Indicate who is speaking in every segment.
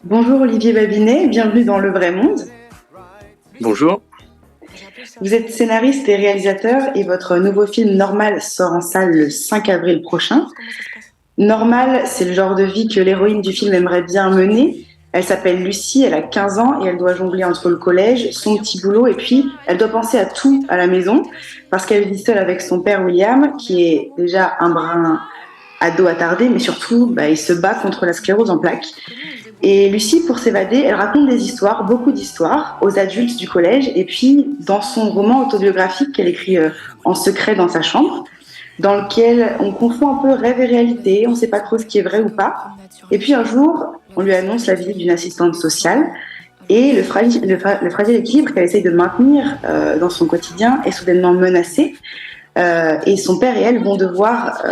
Speaker 1: Bonjour Olivier Babinet, bienvenue dans Le Vrai Monde.
Speaker 2: Bonjour.
Speaker 1: Vous êtes scénariste et réalisateur et votre nouveau film Normal sort en salle le 5 avril prochain. Normal, c'est le genre de vie que l'héroïne du film aimerait bien mener. Elle s'appelle Lucie, elle a 15 ans et elle doit jongler entre le collège, son petit boulot et puis elle doit penser à tout à la maison parce qu'elle vit seule avec son père William qui est déjà un brin ado attardé mais surtout il se bat contre la sclérose en plaques. Et Lucie, pour s'évader, elle raconte des histoires, beaucoup d'histoires, aux adultes du collège, et puis dans son roman autobiographique qu'elle écrit en secret dans sa chambre, dans lequel on confond un peu rêve et réalité, on ne sait pas trop ce qui est vrai ou pas. Et puis un jour, on lui annonce la visite d'une assistante sociale, et le fragile équilibre qu'elle essaye de maintenir dans son quotidien est soudainement menacé. Et son père et elle vont devoir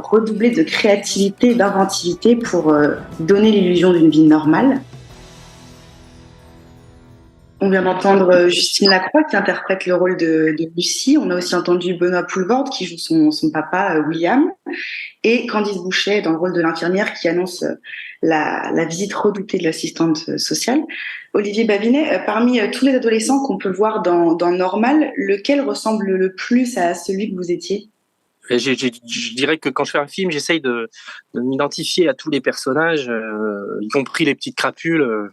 Speaker 1: redoubler de créativité, d'inventivité pour donner l'illusion d'une vie normale. On vient d'entendre Justine Lacroix qui interprète le rôle de Lucie. On a aussi entendu Benoît Poulvorde qui joue son papa William. Et Candice Bouchet dans le rôle de l'infirmière qui annonce la visite redoutée de l'assistante sociale. Olivier Babinet, parmi tous les adolescents qu'on peut voir dans Normal, lequel ressemble le plus à celui que vous étiez?
Speaker 2: Je dirais que quand je fais un film, j'essaye de m'identifier à tous les personnages, y compris les petites crapules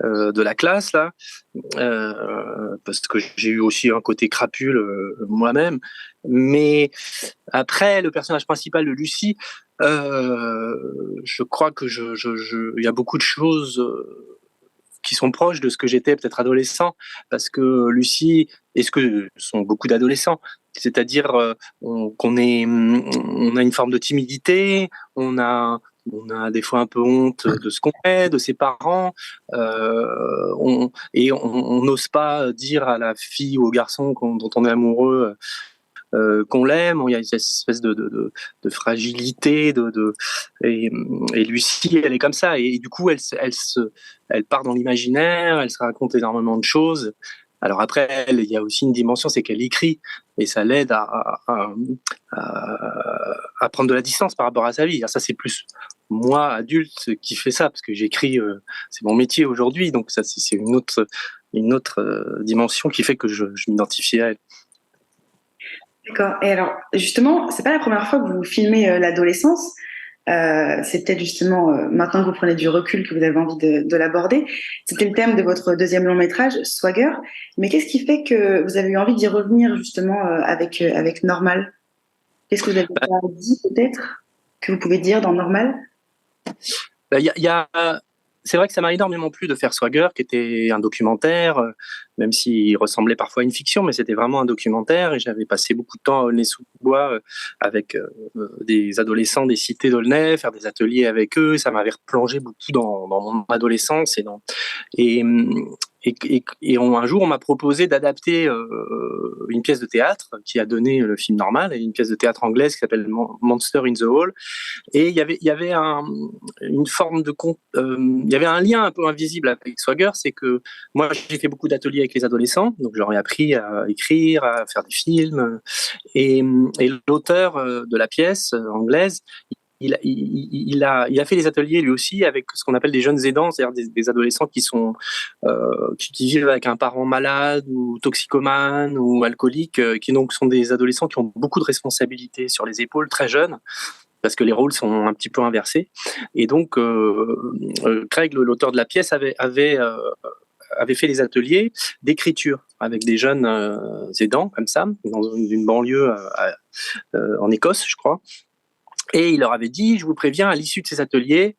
Speaker 2: de la classe là, parce que j'ai eu aussi un côté crapule moi-même. Mais après, le personnage principal de Lucie, je crois que il y a beaucoup de choses qui sont proches de ce que j'étais peut-être adolescent, parce que Lucie, et ce que sont beaucoup d'adolescents, c'est-à-dire on a une forme de timidité, on a des fois un peu honte de ce qu'on fait, de ses parents, on n'ose pas dire à la fille ou au garçon dont on est amoureux qu'on l'aime. Il y a une espèce de fragilité, et Lucie, elle est comme ça. Et du coup, elle part dans l'imaginaire, elle se raconte énormément de choses. Alors après, il y a aussi une dimension, c'est qu'elle écrit, et ça l'aide à prendre de la distance par rapport à sa vie. Alors ça, c'est plus moi, adulte, qui fait ça, parce que j'écris, c'est mon métier aujourd'hui, donc ça, c'est une autre dimension qui fait que je m'identifie à elle.
Speaker 1: D'accord. Et alors, justement, c'est pas la première fois que vous filmez l'adolescence. C'est peut-être justement maintenant que vous prenez du recul que vous avez envie de l'aborder. C'était le thème de votre deuxième long métrage, Swagger. Mais qu'est-ce qui fait que vous avez eu envie d'y revenir justement avec Normal? Qu'est-ce que vous avez pas dit peut-être que vous pouvez dire dans Normal?
Speaker 2: Il y a, c'est vrai que ça m'a énormément plu de faire Swagger, qui était un documentaire, même s'il ressemblait parfois à une fiction, mais c'était vraiment un documentaire, et j'avais passé beaucoup de temps à Aulnay-sous-Bois avec des adolescents des cités d'Aulnay, faire des ateliers avec eux. Ça m'avait replongé beaucoup dans mon adolescence et, un jour, on m'a proposé d'adapter une pièce de théâtre qui a donné le film Normal, et une pièce de théâtre anglaise qui s'appelle Monster in the Hall. Et il y avait une forme il y avait un lien un peu invisible avec Swagger, c'est que moi j'ai fait beaucoup d'ateliers avec les adolescents, donc j'aurais appris à écrire, à faire des films, et l'auteur de la pièce anglaise, il a fait des ateliers lui aussi avec ce qu'on appelle des jeunes aidants, c'est-à-dire des adolescents qui vivent avec un parent malade ou toxicomane ou alcoolique, qui donc sont des adolescents qui ont beaucoup de responsabilités sur les épaules très jeunes, parce que les rôles sont un petit peu inversés. Et donc, Craig, l'auteur de la pièce, avait fait des ateliers d'écriture avec des jeunes aidants, comme ça, dans une banlieue en Écosse, je crois. Et il leur avait dit, je vous préviens, à l'issue de ces ateliers,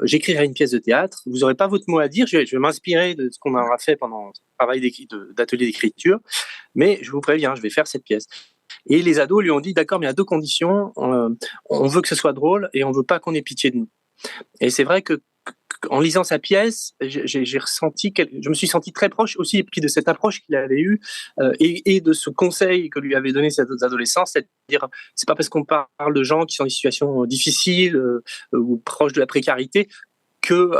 Speaker 2: j'écrirai une pièce de théâtre. Vous n'aurez pas votre mot à dire. Je vais m'inspirer de ce qu'on aura fait pendant le travail d'atelier d'écriture. Mais je vous préviens, je vais faire cette pièce. Et les ados lui ont dit, d'accord, mais à deux conditions. On veut que ce soit drôle et on veut pas qu'on ait pitié de nous. Et c'est vrai que en lisant sa pièce, j'ai ressenti, je me suis senti très proche aussi, et puis de cette approche qu'il avait eue, et de ce conseil que lui avait donné ces adolescents, c'est-à-dire, c'est pas parce qu'on parle de gens qui sont dans des situations difficiles ou proches de la précarité que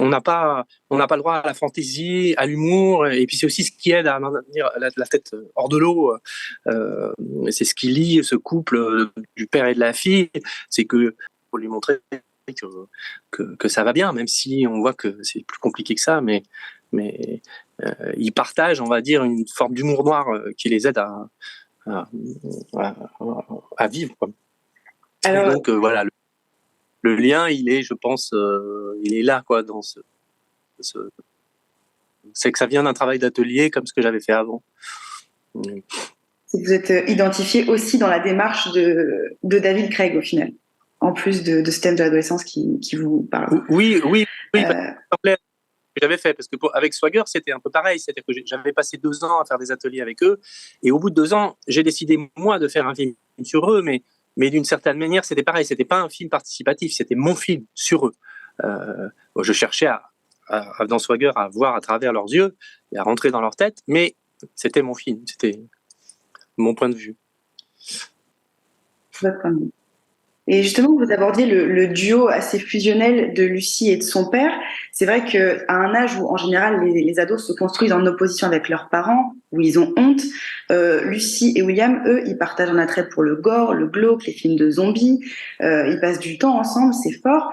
Speaker 2: on n'a pas le droit à la fantaisie, à l'humour, et puis c'est aussi ce qui aide à maintenir la tête hors de l'eau. C'est ce qui lie ce couple du père et de la fille, c'est que faut lui montrer que ça va bien, même si on voit que c'est plus compliqué que ça, mais ils partagent, on va dire, une forme d'humour noir qui les aide à vivre, quoi.
Speaker 1: Alors,
Speaker 2: Et donc voilà, le lien, il est, je pense, il est là, quoi, dans c'est que ça vient d'un travail d'atelier comme ce que j'avais fait avant.
Speaker 1: vous êtes identifié aussi dans la démarche de David Craig au final, en plus de ce thème de l'adolescence qui vous parle.
Speaker 2: Oui, que j'avais fait, parce que avec Swagger, c'était un peu pareil, c'est-à-dire que j'avais passé 2 ans à faire des ateliers avec eux, et au bout de 2 ans, j'ai décidé, moi, de faire un film sur eux, mais d'une certaine manière, c'était pareil, c'était pas un film participatif, c'était mon film sur eux. Je cherchais dans Swagger à voir à travers leurs yeux et à rentrer dans leur tête, mais c'était mon film, c'était mon point de vue.
Speaker 1: Votre point de vue. Et justement, vous abordiez le duo assez fusionnel de Lucie et de son père. C'est vrai qu'à un âge où, en général, les ados se construisent en opposition avec leurs parents, où ils ont honte, Lucie et William, eux, ils partagent un attrait pour le gore, le glauque, les films de zombies. Ils passent du temps ensemble, c'est fort.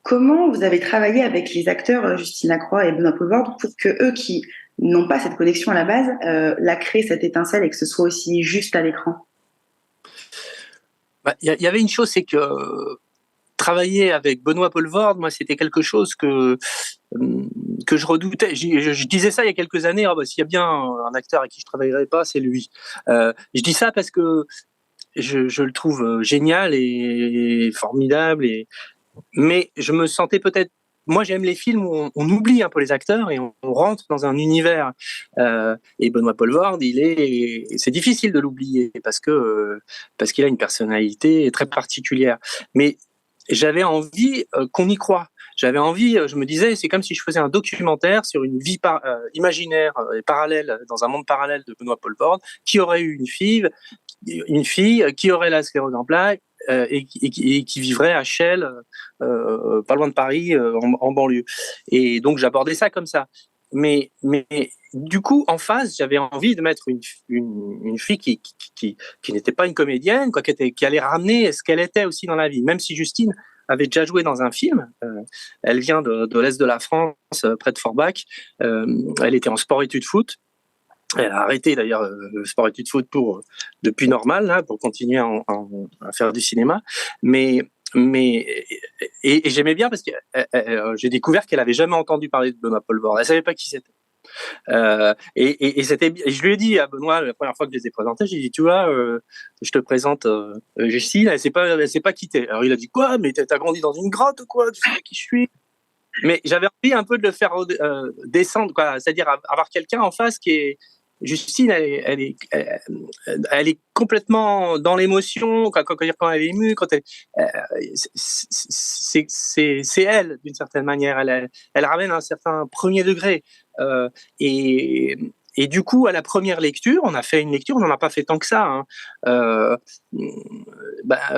Speaker 1: Comment vous avez travaillé avec les acteurs Justine Lacroix et Benoît Poelvoorde pour que eux qui n'ont pas cette connexion à la base, la créent cette étincelle et que ce soit aussi juste à l'écran?
Speaker 2: Il y avait une chose, c'est que travailler avec Benoît Poelvoorde, moi, c'était quelque chose que je redoutais. Je disais ça il y a quelques années. S'il y a bien un acteur avec qui je travaillerai pas, c'est lui. Je dis ça parce que je le trouve génial et formidable. Mais je me sentais peut-être. Moi, j'aime les films où on oublie un peu les acteurs et on rentre dans un univers. Et Benoît Poelvoorde, c'est difficile de l'oublier parce qu'il a une personnalité très particulière. Mais j'avais envie qu'on y croie. J'avais envie, je me disais, c'est comme si je faisais un documentaire sur une vie imaginaire et parallèle, dans un monde parallèle de Benoît Poelvoorde, qui aurait eu une fille qui aurait la sclérose en plaques et qui vivrait à Chelles, pas loin de Paris, en banlieue. Et donc j'abordais ça comme ça. Mais du coup, en face, j'avais envie de mettre une fille qui n'était pas une comédienne, quoi, qui allait ramener ce qu'elle était aussi dans la vie. Même si Justine avait déjà joué dans un film, elle vient de l'Est de la France, près de Forbach. Elle était en sport-études foot. Elle a arrêté d'ailleurs le sport-études foot depuis Normal, là, pour continuer à faire du cinéma. Mais et j'aimais bien parce que j'ai découvert qu'elle avait jamais entendu parler de Benoît Poelvoorde. Elle savait pas qui c'était. Et je lui ai dit à Benoît la première fois que je les ai présentés, j'ai dit, tu vois, je te présente Justine, elle s'est pas quittée. Alors il a dit, quoi, mais t'as grandi dans une grotte ou quoi, tu sais qui je suis? Mais j'avais envie un peu de le faire descendre, quoi, c'est-à-dire avoir quelqu'un en face qui est. Justine, elle est complètement dans l'émotion quand elle est émue, c'est elle d'une certaine manière. Elle ramène un certain premier degré. Et du coup, à la première lecture, on a fait une lecture, on n'en a pas fait tant que ça. Hein.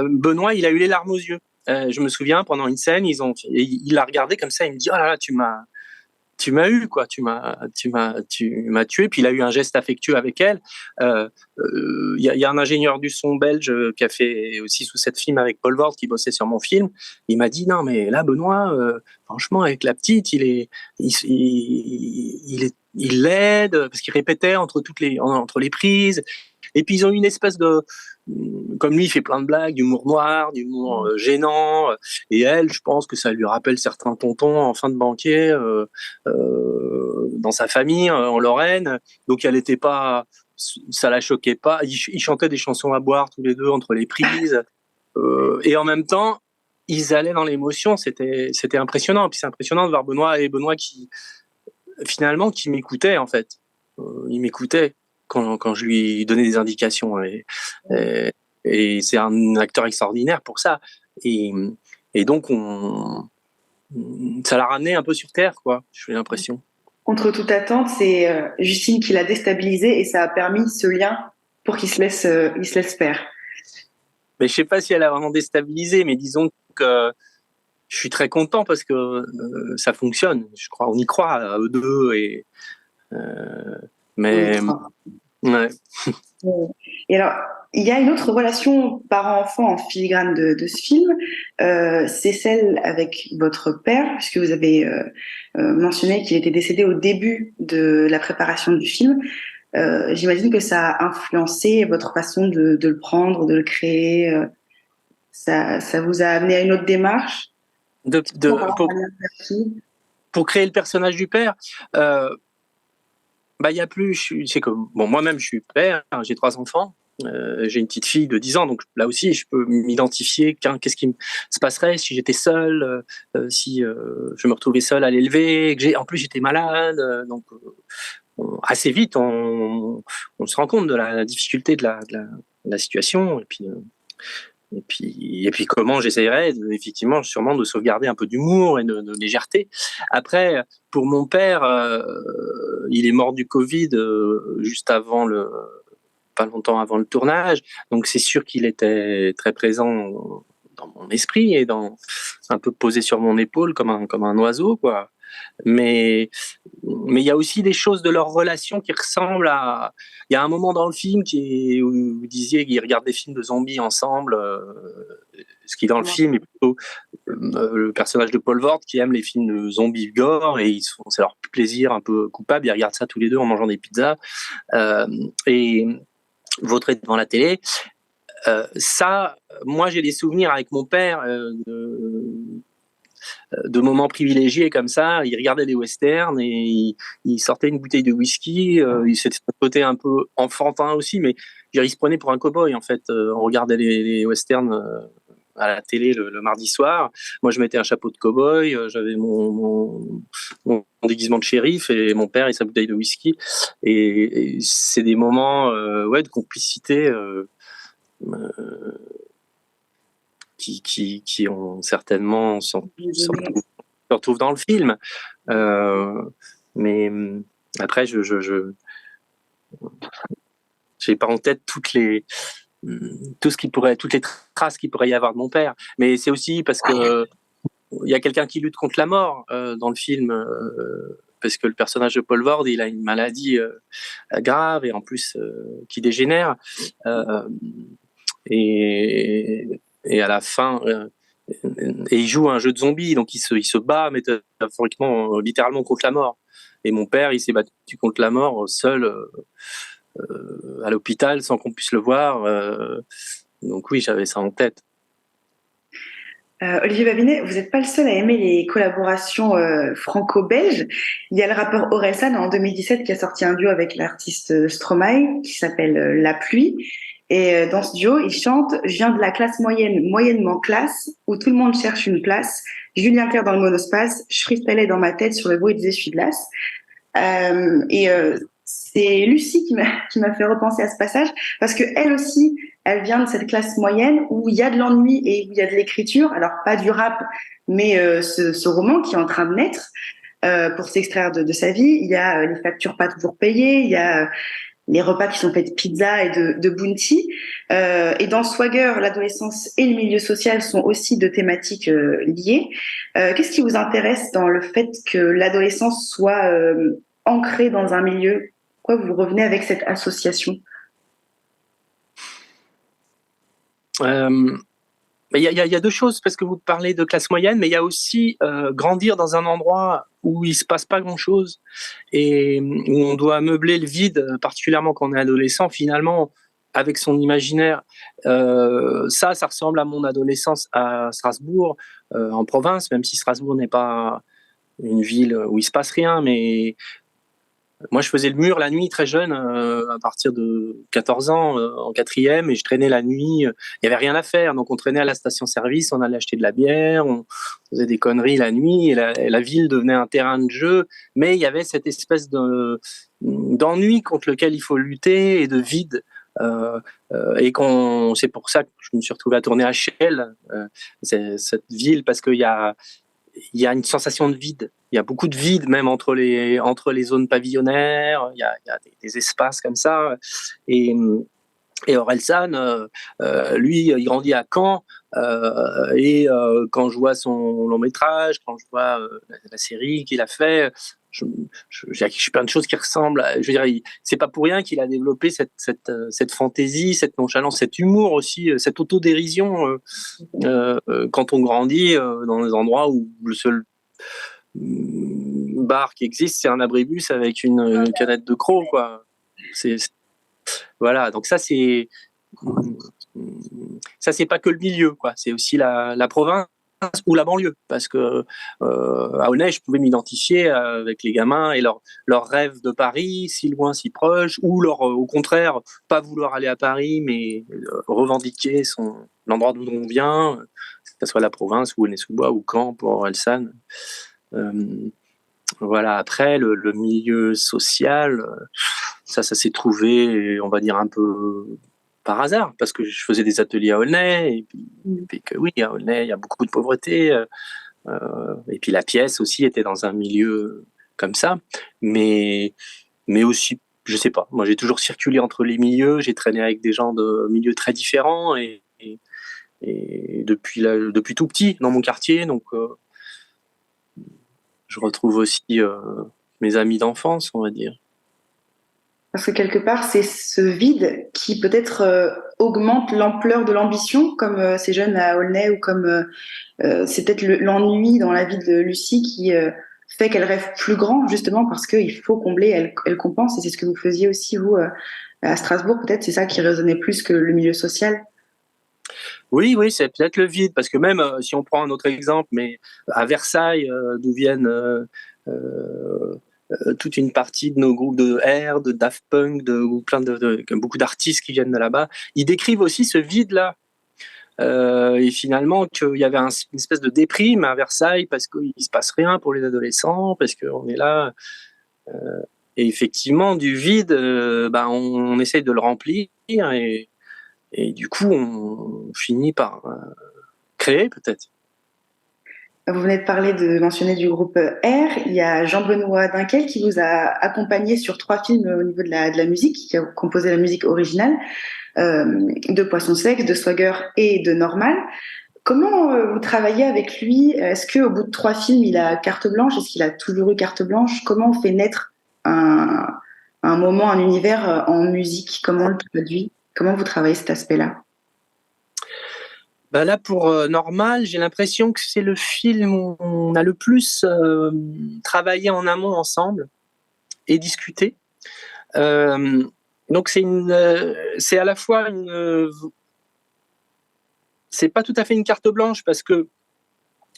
Speaker 2: Benoît, il a eu les larmes aux yeux. Je me souviens, pendant une scène, il l'a regardé comme ça, il me dit, oh là là, tu m'as eu, quoi, tu m'as tué. Puis il a eu un geste affectueux avec elle. Y a un ingénieur du son belge qui a fait aussi sous cette film avec Poelvoorde, qui bossait sur mon film. Il m'a dit, non mais là Benoît, franchement avec la petite, il l'aide parce qu'il répétait entre les prises. Et puis ils ont une espèce de, comme lui il fait plein de blagues, d'humour noir, d'humour gênant, et elle, je pense que ça lui rappelle certains tontons en fin de banquier dans sa famille en Lorraine. Donc elle était pas, ça la choquait pas. Ils chantaient des chansons à boire tous les deux entre les prises, et en même temps ils allaient dans l'émotion. C'était impressionnant. Puis c'est impressionnant de voir Benoît qui finalement qui m'écoutait en fait. Il m'écoutait quand je lui donnais des indications. Et c'est un acteur extraordinaire pour ça. Et donc, ça l'a ramené un peu sur Terre, quoi, j'ai l'impression.
Speaker 1: Contre toute attente, c'est Justine qui l'a déstabilisé et ça a permis ce lien pour qu'il se laisse faire.
Speaker 2: Mais je sais pas si elle a vraiment déstabilisé, mais disons que je suis très content parce que ça fonctionne. Je crois, on y croit à eux deux. Mais Ouais.
Speaker 1: Et alors, il y a une autre relation parent-enfant en filigrane de ce film, c'est celle avec votre père, puisque vous avez mentionné qu'il était décédé au début de la préparation du film. J'imagine que ça a influencé votre façon de le prendre, de le créer. Ça vous a amené à une autre démarche
Speaker 2: De, de, pour, pour créer le personnage du père, il y a plus. C'est comme bon, moi-même, je suis père, hein, j'ai 3 enfants. J'ai une petite fille de 10 ans, donc là aussi, je peux m'identifier. Qu'est-ce qui se passerait si j'étais seul, si je me retrouvais seul à l'élever, en plus j'étais malade. Donc assez vite, on se rend compte de la difficulté de la situation, et puis comment j'essaierais effectivement sûrement de sauvegarder un peu d'humour et de légèreté. Après, pour mon père, il est mort du Covid juste avant pas longtemps avant le tournage, donc c'est sûr qu'il était très présent dans mon esprit et un peu posé sur mon épaule comme un oiseau, quoi. Mais il y a aussi des choses de leur relation qui ressemblent à. Il y a un moment dans le film où vous disiez qu'ils regardent des films de zombies ensemble. Ce qui dans le film est plutôt le personnage de Paul Vord qui aime les films de zombies gore et c'est leur plaisir un peu coupable. Ils regardent ça tous les deux en mangeant des pizzas et vautrés devant la télé. Ça, moi j'ai des souvenirs avec mon père de moments privilégiés comme ça. Il regardait des westerns et il sortait une bouteille de whisky. C'était un côté un peu enfantin aussi, mais il se prenait pour un cow-boy en fait. On regardait les westerns à la télé le mardi soir. Moi, je mettais un chapeau de cow-boy, j'avais mon déguisement de shérif et mon père et sa bouteille de whisky. Et c'est des moments de complicité qui ont certainement se retrouvent dans le film. Mais après, je j'ai pas en tête toutes les traces qu'il pourrait y avoir de mon père. Mais c'est aussi parce que il y a quelqu'un qui lutte contre la mort dans le film. Parce que le personnage de Paul Vord, il a une maladie grave et en plus qui dégénère. Et à la fin, et il joue un jeu de zombies, donc il se bat métaphoriquement, littéralement contre la mort. Et mon père, il s'est battu contre la mort seul à l'hôpital sans qu'on puisse le voir. Donc oui, j'avais ça en tête.
Speaker 1: Olivier Babinet, vous n'êtes pas le seul à aimer les collaborations franco-belges. Il y a le rappeur Orelsan en 2017 qui a sorti un duo avec l'artiste Stromae qui s'appelle La Pluie. Et dans ce duo, il chante « Je viens de la classe moyenne, moyennement classe, où tout le monde cherche une place. Julien Clerc dans le monospace, je freestylais dans ma tête sur le bruit des essuie-glaces. » C'est Lucie qui m'a fait repenser à ce passage parce que elle aussi, elle vient de cette classe moyenne où il y a de l'ennui et où il y a de l'écriture. Alors pas du rap, mais ce roman qui est en train de naître pour s'extraire de sa vie. Il y a les factures pas toujours payées, il y a les repas qui sont faits de pizza et de bounty. Et dans Swagger, l'adolescence et le milieu social sont aussi deux thématiques liées. Qu'est-ce qui vous intéresse dans le fait que l'adolescence soit ancrée dans un milieu? Pourquoi vous revenez avec cette association?
Speaker 2: Il y a deux choses, parce que vous parlez de classe moyenne, mais il y a aussi grandir dans un endroit où il se passe pas grand-chose et où on doit meubler le vide, particulièrement quand on est adolescent, finalement, avec son imaginaire. Ça ressemble à mon adolescence à Strasbourg, en province, même si Strasbourg n'est pas une ville où il se passe rien, mais moi, je faisais le mur la nuit très jeune, à partir de 14 ans, en quatrième, et je traînais la nuit. Il n'y avait rien à faire, donc on traînait à la station-service, on allait acheter de la bière, on faisait des conneries la nuit, et la ville devenait un terrain de jeu. Mais il y avait cette espèce d'ennui contre lequel il faut lutter et de vide. Et c'est pour ça que je me suis retrouvé à tourner à Chelles, cette ville, parce qu'il y a une sensation de vide. Il y a beaucoup de vide, même entre les zones pavillonnaires. Il y a des espaces comme ça. Et Orelsan, lui, il grandit à Caen. Et quand je vois son long métrage, quand je vois la série qu'il a fait, suis plein de choses qui ressemblent. Je veux dire, c'est pas pour rien qu'il a développé cette fantaisie, cette nonchalance, cet humour aussi, cette autodérision quand on grandit dans des endroits où le seul bar qui existe, c'est un abribus avec une canette de croc, quoi. Voilà. Donc ça, c'est pas que le milieu, quoi. C'est aussi la province ou la banlieue, parce que à Aulnay, je pouvais m'identifier avec les gamins et leurs rêves de Paris, si loin, si proche, ou au contraire, pas vouloir aller à Paris, mais revendiquer l'endroit d'où on vient, que ce soit la province ou Aulnay-sous-Bois ou Caen pour Orelsan. Voilà. Après, le milieu social, ça s'est trouvé, on va dire, un peu par hasard, parce que je faisais des ateliers à Aulnay, et puis que oui, à Aulnay, il y a beaucoup de pauvreté, et puis la pièce aussi était dans un milieu comme ça, mais aussi, je sais pas, moi j'ai toujours circulé entre les milieux, j'ai traîné avec des gens de milieux très différents, et depuis tout petit dans mon quartier, donc je retrouve aussi mes amis d'enfance, on va dire.
Speaker 1: Parce que quelque part, c'est ce vide qui peut-être augmente l'ampleur de l'ambition, comme ces jeunes à Aulnay, ou comme c'est peut-être l'ennui dans la vie de Lucie qui fait qu'elle rêve plus grand, justement parce qu'il faut combler, elle compense, et c'est ce que vous faisiez aussi, vous, à Strasbourg, peut-être, c'est ça qui résonnait plus que le milieu social.
Speaker 2: Oui, c'est peut-être le vide, parce que même si on prend un autre exemple, mais à Versailles, d'où viennent toute une partie de nos groupes de R, de Daft Punk, ou beaucoup d'artistes qui viennent de là-bas, ils décrivent aussi ce vide-là. Et finalement, qu'il y avait une espèce de déprime à Versailles parce qu'il ne se passe rien pour les adolescents, parce qu'on est là. Et effectivement, du vide, on essaye de le remplir, et du coup, on finit par créer, peut-être.
Speaker 1: Vous venez de mentionner du groupe R. Il y a Jean-Benoît Dinquel qui vous a accompagné sur 3 films au niveau de la musique, qui a composé la musique originale, de Poisson Sexe, de Swagger et de Normal. Comment vous travaillez avec lui? Est-ce qu'au bout de 3 films, il a carte blanche? Est-ce qu'il a toujours eu carte blanche? Comment on fait naître un moment, un univers en musique? Comment on le produit? Comment vous travaillez cet aspect-là?
Speaker 2: Là, pour Normal, j'ai l'impression que c'est le film où on a le plus travaillé en amont ensemble et discuté. Donc c'est à la fois c'est pas tout à fait une carte blanche, parce que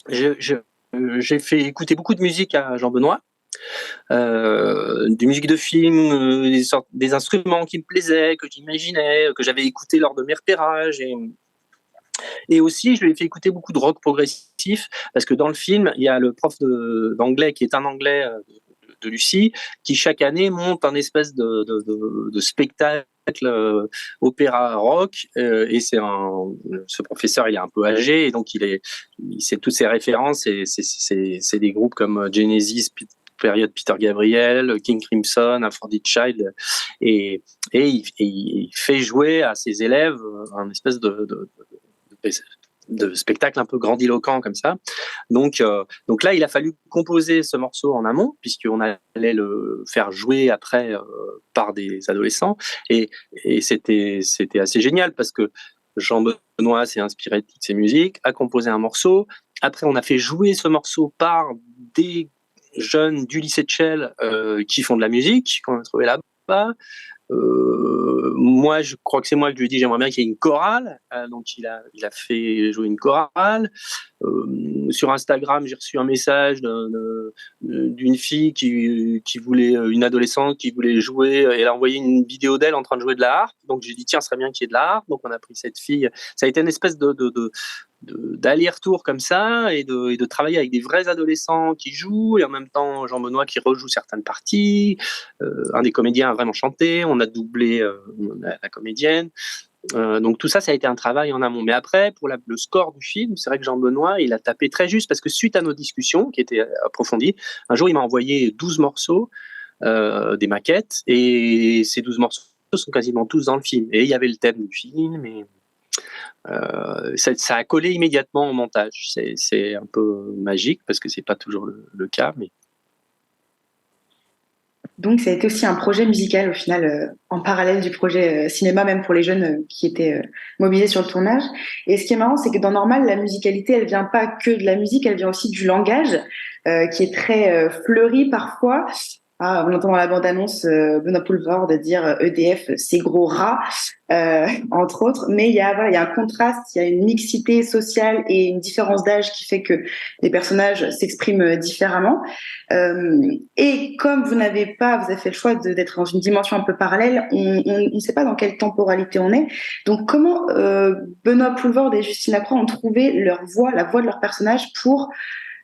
Speaker 2: j'ai fait écouter beaucoup de musique à Jean-Benoît, des musiques de films, des instruments qui me plaisaient, que j'imaginais, que j'avais écouté lors de mes repérages, et aussi je lui ai fait écouter beaucoup de rock progressif, parce que dans le film il y a le prof d'anglais qui est un anglais de Lucie, qui chaque année monte un espèce de spectacle opéra rock, et ce professeur, il est un peu âgé, et donc il sait toutes ses références, et c'est des groupes comme Genesis, période Peter Gabriel, King Crimson, Aphrodite Child, et il fait jouer à ses élèves un espèce de spectacle un peu grandiloquent comme ça. Donc là, il a fallu composer ce morceau en amont, puisqu'on allait le faire jouer après par des adolescents, et c'était assez génial, parce que Jean-Benoît s'est inspiré de toutes ces musiques, a composé un morceau. Après, on a fait jouer ce morceau par des jeunes du lycée de Chelles qui font de la musique, qu'on a trouvé là-bas. Moi, je crois que c'est moi qui lui ai dit j'aimerais bien qu'il y ait une chorale, donc il a fait jouer une chorale. Sur Instagram, j'ai reçu un message d'une fille qui voulait, une adolescente qui voulait jouer. Elle a envoyé une vidéo d'elle en train de jouer de la harpe, donc j'ai dit tiens, ce serait bien qu'il y ait de la harpe, donc on a pris cette fille. Ça a été une espèce d'aller-retour comme ça, et de travailler avec des vrais adolescents qui jouent, et en même temps Jean-Benoît qui rejoue certaines parties. Un des comédiens a vraiment chanté, on a doublé la comédienne. Donc tout ça, ça a été un travail en amont. Mais après, pour le score du film, c'est vrai que Jean-Benoît, il a tapé très juste, parce que suite à nos discussions qui étaient approfondies, un jour il m'a envoyé 12 morceaux, des maquettes, et ces 12 morceaux sont quasiment tous dans le film. Et il y avait le thème du film, et ça a collé immédiatement au montage. C'est un peu magique, parce que c'est pas toujours le cas, mais
Speaker 1: Donc, ça a été aussi un projet musical au final, en parallèle du projet cinéma, même pour les jeunes qui étaient mobilisés sur le tournage. Et ce qui est marrant, c'est que dans Normal, la musicalité, elle vient pas que de la musique, elle vient aussi du langage, qui est très fleuri parfois. Ah, on entend dans la bande-annonce Benoît Poelvoorde dire EDF, c'est gros rats, entre autres. Mais voilà, il y a un contraste, il y a une mixité sociale et une différence d'âge qui fait que les personnages s'expriment différemment. Et comme vous avez fait le choix d'être dans une dimension un peu parallèle, on ne sait pas dans quelle temporalité on est. Donc, comment Benoît Poelvoorde et Justine Lacroix ont trouvé leur voix, la voix de leur personnage pour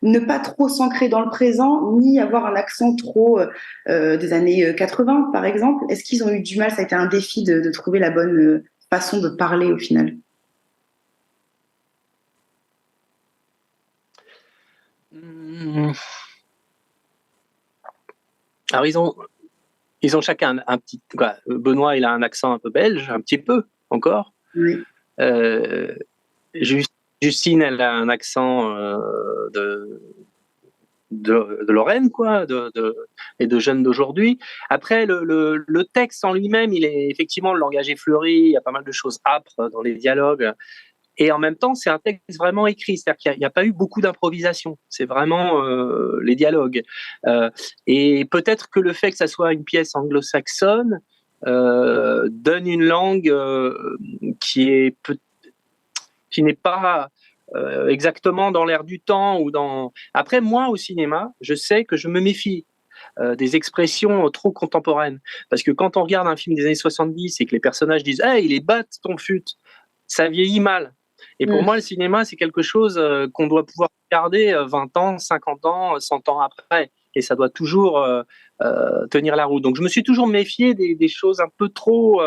Speaker 1: ne pas trop s'ancrer dans le présent, ni avoir un accent trop des années 80, par exemple. Est-ce qu'ils ont eu du mal? Ça a été un défi de trouver la bonne façon de parler au final.
Speaker 2: Alors ils ont chacun un petit. Quoi, Benoît, il a un accent un peu belge, un petit peu encore.
Speaker 1: Oui.
Speaker 2: Justine, elle a un accent de Lorraine, quoi, et de jeunes d'aujourd'hui. Après, le texte en lui-même, il est effectivement, le langage est fleuri, il y a pas mal de choses âpres dans les dialogues. Et en même temps, c'est un texte vraiment écrit, c'est-à-dire qu'il n'y a pas eu beaucoup d'improvisation. C'est vraiment les dialogues. Et peut-être que le fait que ça soit une pièce anglo-saxonne donne une langue qui n'est pas exactement dans l'air du temps ou dans. Après, moi, au cinéma, je sais que je me méfie des expressions trop contemporaines. Parce que quand on regarde un film des années 70 et que les personnages disent Hey, il est bat ton fut, ça vieillit mal. Et pour moi, le cinéma, c'est quelque chose qu'on doit pouvoir regarder 20 ans, 50 ans, 100 ans après. Et ça doit toujours tenir la route. Donc, je me suis toujours méfié des choses un peu trop,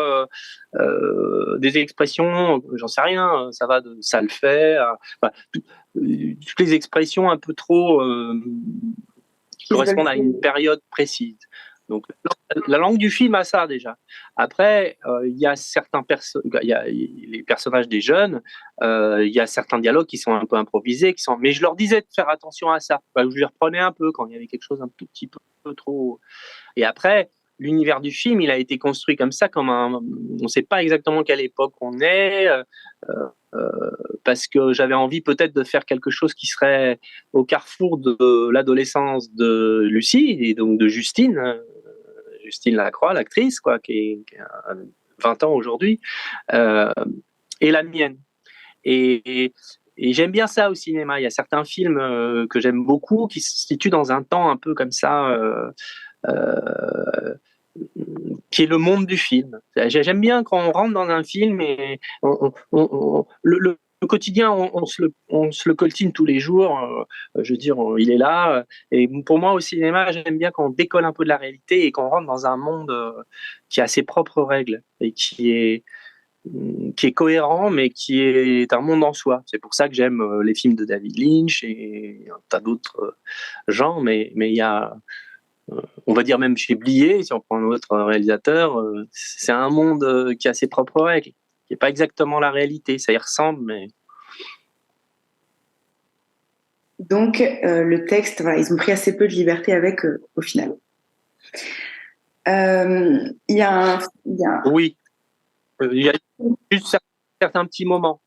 Speaker 2: des expressions, j'en sais rien, ça va de ça le fait, toutes les expressions un peu trop qui correspondent à une période précise. Donc, la langue du film a ça déjà. Après, il y a les personnages des jeunes, il y a certains dialogues qui sont un peu improvisés, mais je leur disais de faire attention à ça. Je les reprenais un peu quand il y avait quelque chose un tout petit peu trop. Et après, l'univers du film, il a été construit comme ça, on ne sait pas exactement quelle époque on est. Parce que j'avais envie peut-être de faire quelque chose qui serait au carrefour de l'adolescence de Lucie et donc de Justine Lacroix, l'actrice, quoi, qui a 20 ans aujourd'hui, et la mienne. Et j'aime bien ça au cinéma. Il y a certains films que j'aime beaucoup qui se situent dans un temps un peu comme ça, qui est le monde du film. J'aime bien quand on rentre dans un film et le quotidien, on se le coltine tous les jours. Je veux dire, il est là. Et pour moi, au cinéma, j'aime bien quand on décolle un peu de la réalité et qu'on rentre dans un monde qui a ses propres règles et qui est cohérent, mais qui est un monde en soi. C'est pour ça que j'aime les films de David Lynch et un tas d'autres genres, mais il y a, on va dire même chez Blier, si on prend un autre réalisateur, c'est un monde qui a ses propres règles, qui n'est pas exactement la réalité. Ça y ressemble, mais...
Speaker 1: Donc, le texte, voilà, ils ont pris assez peu de liberté avec au final.
Speaker 2: Oui, il y a juste certains petits moments,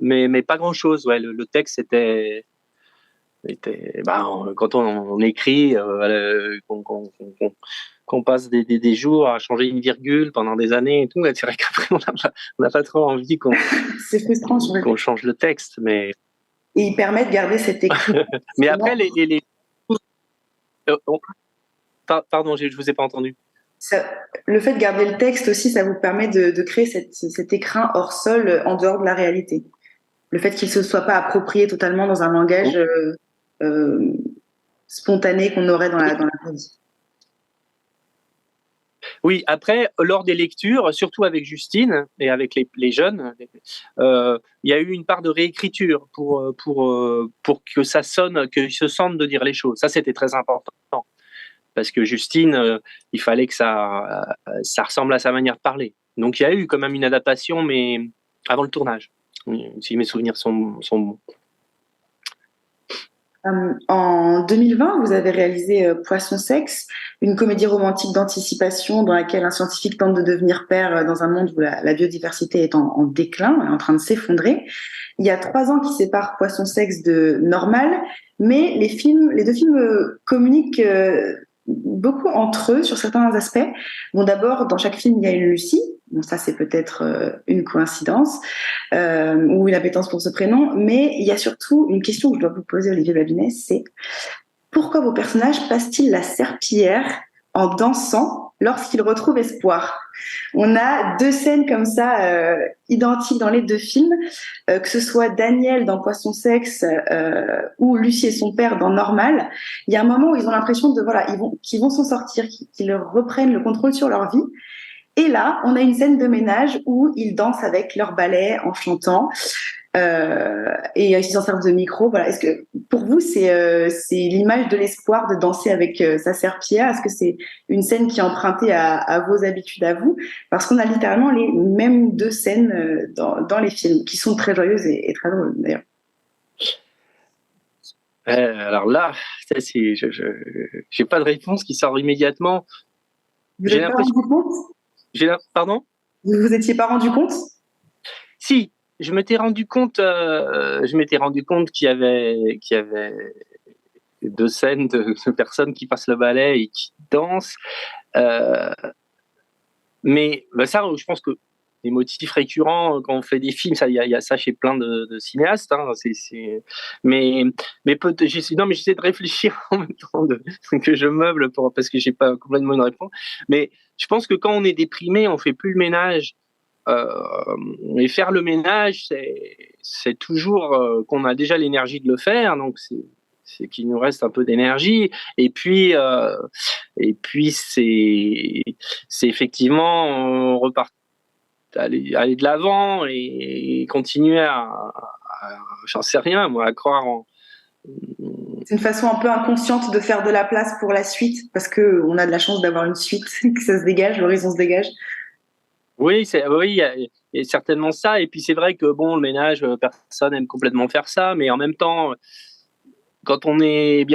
Speaker 2: mais pas grand-chose. Ouais, le texte était quand on écrit, qu'on passe des jours à changer une virgule pendant des années et tout, c'est vrai qu'après on n'a pas trop envie
Speaker 1: c'est frustrant,
Speaker 2: qu'on change le texte, mais
Speaker 1: et il permet de garder cette écrit.
Speaker 2: Mais après pardon, je vous ai pas entendu.
Speaker 1: Le fait de garder le texte aussi, ça vous permet de créer cet écrin hors sol en dehors de la réalité. Le fait qu'il ne se soit pas approprié totalement dans un langage spontané qu'on aurait dans la vie.
Speaker 2: Oui, après, lors des lectures, surtout avec Justine et avec les jeunes, il y a eu une part de réécriture pour que ça sonne, qu'ils se sentent de dire les choses. Ça, c'était très important. Parce que Justine, il fallait que ça ressemble à sa manière de parler. Donc, il y a eu quand même une adaptation, mais avant le tournage, si mes souvenirs sont bons.
Speaker 1: En 2020, vous avez réalisé Poisson Sexe, une comédie romantique d'anticipation dans laquelle un scientifique tente de devenir père dans un monde où la biodiversité est en déclin, est en train de s'effondrer. Il y a 3 ans qui séparent Poisson Sexe de Normal, mais les deux films communiquent beaucoup entre eux sur certains aspects. Bon, d'abord, dans chaque film, il y a une Lucie. Bon, ça, c'est peut-être une coïncidence ou une appétence pour ce prénom, mais il y a surtout une question que je dois vous poser, Olivier Babinet, c'est pourquoi vos personnages passent-ils la serpillière en dansant lorsqu'ils retrouvent espoir? On a 2 scènes comme ça identiques dans les 2 films, que ce soit Daniel dans Poisson Sexe ou Lucie et son père dans Normal. Il y a un moment où ils ont l'impression de voilà, qu'ils vont s'en sortir, qu'ils reprennent le contrôle sur leur vie. Et là, on a une scène de ménage où ils dansent avec leur ballet en chantant et ils s'en servent de micro. Voilà. Est-ce que pour vous, c'est l'image de l'espoir de danser avec sa serpillière? Est-ce que c'est une scène qui est empruntée à vos habitudes à vous? Parce qu'on a littéralement les mêmes 2 scènes dans les films qui sont très joyeuses et très drôles d'ailleurs.
Speaker 2: Alors là, j'ai pas de réponse qui sort immédiatement.
Speaker 1: Vous n'êtes pas rendu compte?
Speaker 2: Pardon?
Speaker 1: Vous vous étiez pas rendu compte?
Speaker 2: Si, je m'étais rendu compte qu'il y avait 2 scènes de personnes qui passent le ballet et qui dansent. Mais ça, je pense que des motifs récurrents quand on fait des films, il y a ça chez plein de cinéastes. Hein, mais j'essaie de réfléchir en même temps que je meuble parce que j'ai pas complètement une réponse. Mais je pense que quand on est déprimé, on fait plus le ménage. Et faire le ménage, c'est toujours qu'on a déjà l'énergie de le faire, donc c'est qu'il nous reste un peu d'énergie. Et puis c'est effectivement aller de l'avant et continuer j'en sais rien, moi, à croire en.
Speaker 1: C'est une façon un peu inconsciente de faire de la place pour la suite, parce que on a de la chance d'avoir une suite, que ça se dégage, l'horizon se dégage.
Speaker 2: Oui, il y a certainement ça. Et puis c'est vrai que bon, le ménage, personne n'aime complètement faire ça, mais en même temps, quand on est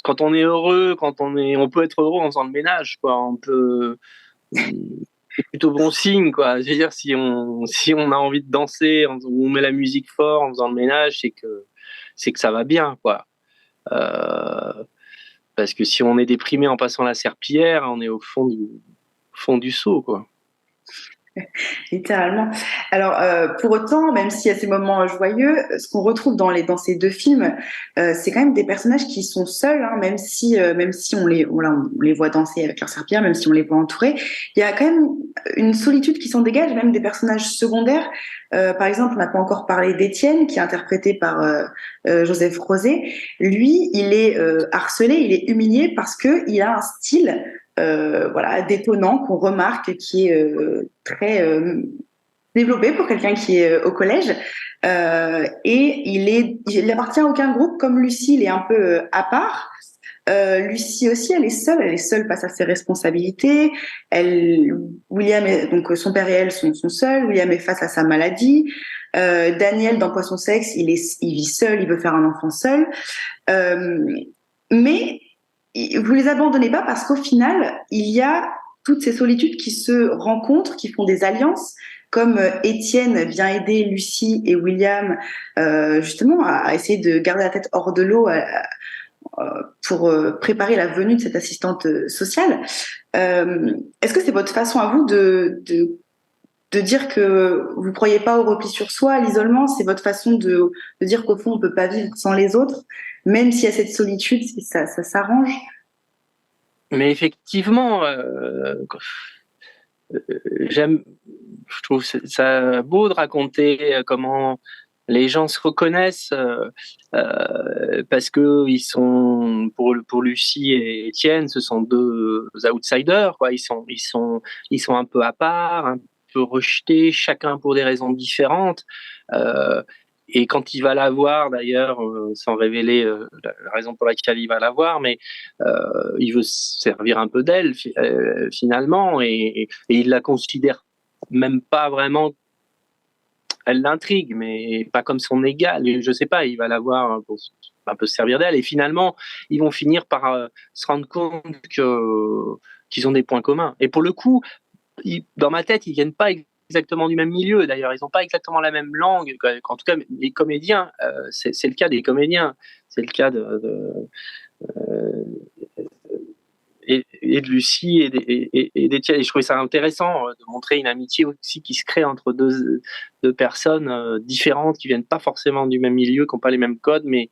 Speaker 2: quand on est heureux, on peut être heureux en faisant le ménage, quoi. C'est plutôt bon signe, quoi. Je veux dire, si on a envie de danser, on met la musique fort en faisant le ménage, c'est que ça va bien, quoi. Parce que si on est déprimé en passant la serpillière, on est au fond du seau, quoi.
Speaker 1: Littéralement. Alors, pour autant, même s'il y a ces moments joyeux, ce qu'on retrouve dans ces 2 films, c'est quand même des personnages qui sont seuls, hein, même si on les voit danser avec leur serpillière, même si on les voit entourés. Il y a quand même une solitude qui s'en dégage, même des personnages secondaires. Par exemple, on n'a pas encore parlé d'Étienne, qui est interprété par Joseph Rosé. Lui, il est harcelé, il est humilié parce que il a un style détonnant qu'on remarque, qui est très développé pour quelqu'un qui est au collège. Et il appartient à aucun groupe, comme Lucie, il est un peu à part. Lucie aussi, elle est seule face à ses responsabilités. Donc son père et elle sont seuls. William est face à sa maladie. Daniel, dans Poisson Sexe, il vit seul, il veut faire un enfant seul. Mais vous les abandonnez pas parce qu'au final, il y a toutes ces solitudes qui se rencontrent, qui font des alliances, comme Étienne vient aider Lucie et William justement à essayer de garder la tête hors de l'eau pour préparer la venue de cette assistante sociale. Est-ce que c'est votre façon à vous de dire que vous ne croyez pas au repli sur soi, à l'isolement? C'est votre façon de dire qu'au fond, on ne peut pas vivre sans les autres, même s'il y a cette solitude, ça s'arrange?
Speaker 2: Mais effectivement, je trouve ça beau de raconter comment les gens se reconnaissent parce que ils sont pour Lucie et Étienne, ce sont 2 outsiders, quoi. Ils sont un peu à part, un peu rejetés, chacun pour des raisons différentes. Et quand il va la voir, d'ailleurs, sans révéler la raison pour laquelle il va la voir, mais il veut se servir un peu d'elle finalement, et il la considère même pas vraiment elle l'intrigue, mais pas comme son égal. Je sais pas, il va la voir pour un peu se servir d'elle. Et finalement, ils vont finir par se rendre compte qu'ils ont des points communs. Et pour le coup, dans ma tête, ils viennent pas exactement du même milieu. D'ailleurs, ils n'ont pas exactement la même langue. En tout cas, les comédiens, c'est le cas des comédiens. C'est le cas euh, et de Lucie et d'Étienne. Et je trouvais ça intéressant de montrer une amitié aussi qui se crée entre deux personnes différentes, qui viennent pas forcément du même milieu, qui n'ont pas les mêmes codes, mais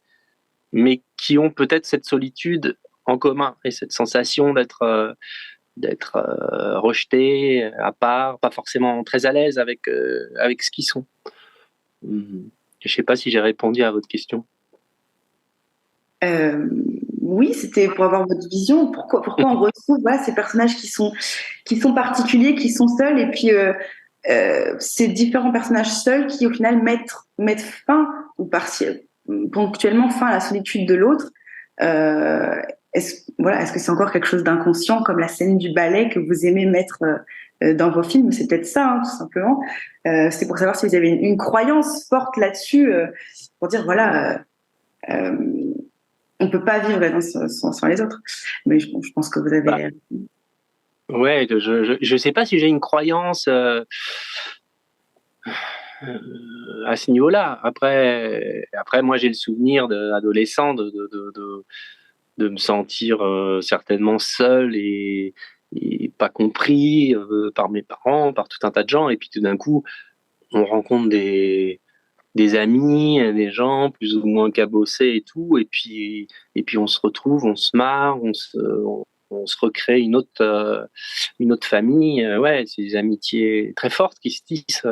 Speaker 2: qui ont peut-être cette solitude en commun et cette sensation d'être rejetés, à part, pas forcément très à l'aise avec ce qu'ils sont. Je sais pas si j'ai répondu à votre question.
Speaker 1: Oui, c'était pour avoir votre vision. Pourquoi on retrouve ces personnages qui sont particuliers, qui sont seuls, et puis ces différents personnages seuls qui, au final, mettent fin, ou ponctuellement fin à la solitude de l'autre. Est-ce que c'est encore quelque chose d'inconscient, comme la scène du ballet que vous aimez mettre dans vos films? C'est peut-être ça, hein, tout simplement. C'est pour savoir si vous avez une croyance forte là-dessus, pour dire, voilà... on peut pas vivre sans les autres. Mais je pense que vous avez...
Speaker 2: Ouais, je sais pas si j'ai une croyance à ce niveau-là. Après, moi, j'ai le souvenir d'adolescent de me sentir certainement seul et pas compris par mes parents, par tout un tas de gens. Et puis tout d'un coup, on rencontre des amis, des gens plus ou moins cabossés et tout, et puis on se retrouve, on se marre, on se recrée une autre famille. Ouais, c'est des amitiés très fortes qui se tissent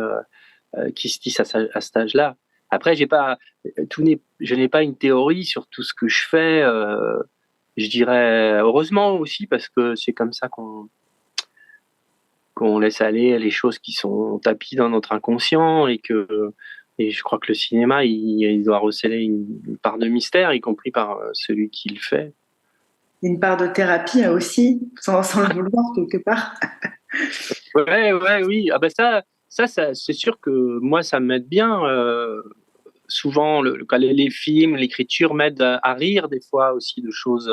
Speaker 2: à cet âge-là. Après, je n'ai pas une théorie sur tout ce que je fais. Je dirais heureusement aussi parce que c'est comme ça qu'on laisse aller les choses qui sont tapies dans notre inconscient et je crois que le cinéma, il doit recéler une part de mystère, y compris par celui qui le fait.
Speaker 1: Une part de thérapie aussi, sans le vouloir, quelque part.
Speaker 2: Ouais, oui. Ah ben ça c'est sûr que moi, ça m'aide bien. Souvent, les films, l'écriture m'aident à rire des fois aussi de choses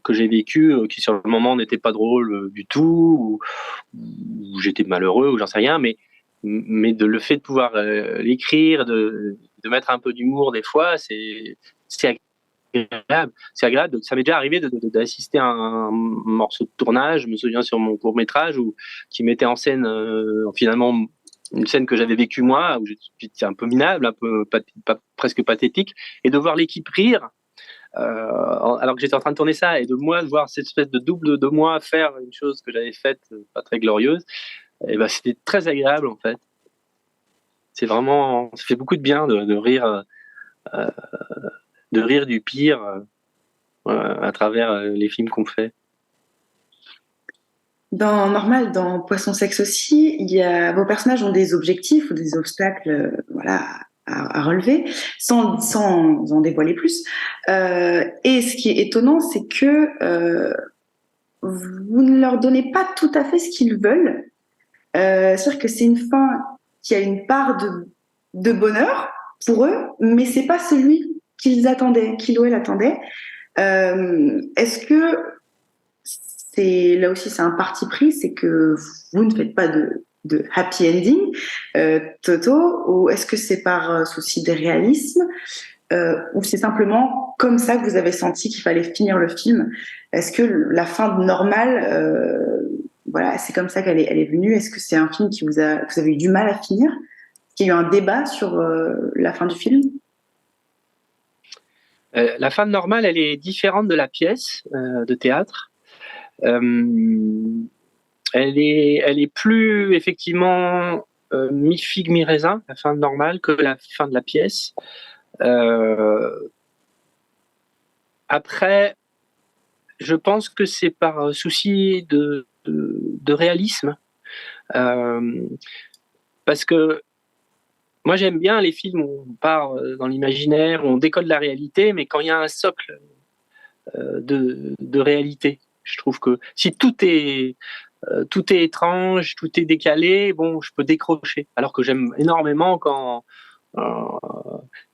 Speaker 2: que j'ai vécues, qui sur le moment n'étaient pas drôles du tout, ou j'étais malheureux, ou j'en sais rien, mais le fait de pouvoir l'écrire, de mettre un peu d'humour des fois, c'est agréable. C'est agréable. Ça m'est déjà arrivé d'assister à un morceau de tournage. Je me souviens sur mon court-métrage qui mettait en scène finalement une scène que j'avais vécue moi, où j'étais un peu minable, un peu presque pathétique, et de voir l'équipe rire alors que j'étais en train de tourner ça, et de voir cette espèce de double de moi faire une chose que j'avais faite pas très glorieuse, et ben c'était très agréable en fait. C'est vraiment, ça fait beaucoup de bien euh, de rire du pire à travers les films qu'on fait.
Speaker 1: Dans Poisson Sexe aussi, vos personnages ont des objectifs ou des obstacles, à relever, sans en dévoiler plus. Et ce qui est étonnant, c'est que vous ne leur donnez pas tout à fait ce qu'ils veulent. C'est-à-dire que c'est une fin qui a une part de bonheur pour eux, mais c'est pas celui qu'ils attendaient, qu'il ou elle attendait. Est-ce que là aussi c'est un parti pris, c'est que vous ne faites pas de happy ending, Toto, ou est-ce que c'est par souci de réalisme, ou c'est simplement comme ça que vous avez senti qu'il fallait finir le film? Est-ce que la fin normale, c'est comme ça qu'elle est venue? Est-que c'est un film que vous avez eu du mal à finir? Est-ce qu'il y a eu un débat sur la fin du film?
Speaker 2: La fin normale, elle est différente de la pièce de théâtre. Elle est plus effectivement mi-figue, mi-raisin, la fin normale, que la fin de la pièce. Après, je pense que c'est par souci de réalisme. Parce que moi, j'aime bien les films où on part dans l'imaginaire, où on décode la réalité, mais quand il y a un socle de réalité. Je trouve que si tout est tout est étrange, tout est décalé, bon, je peux décrocher. Alors que j'aime énormément quand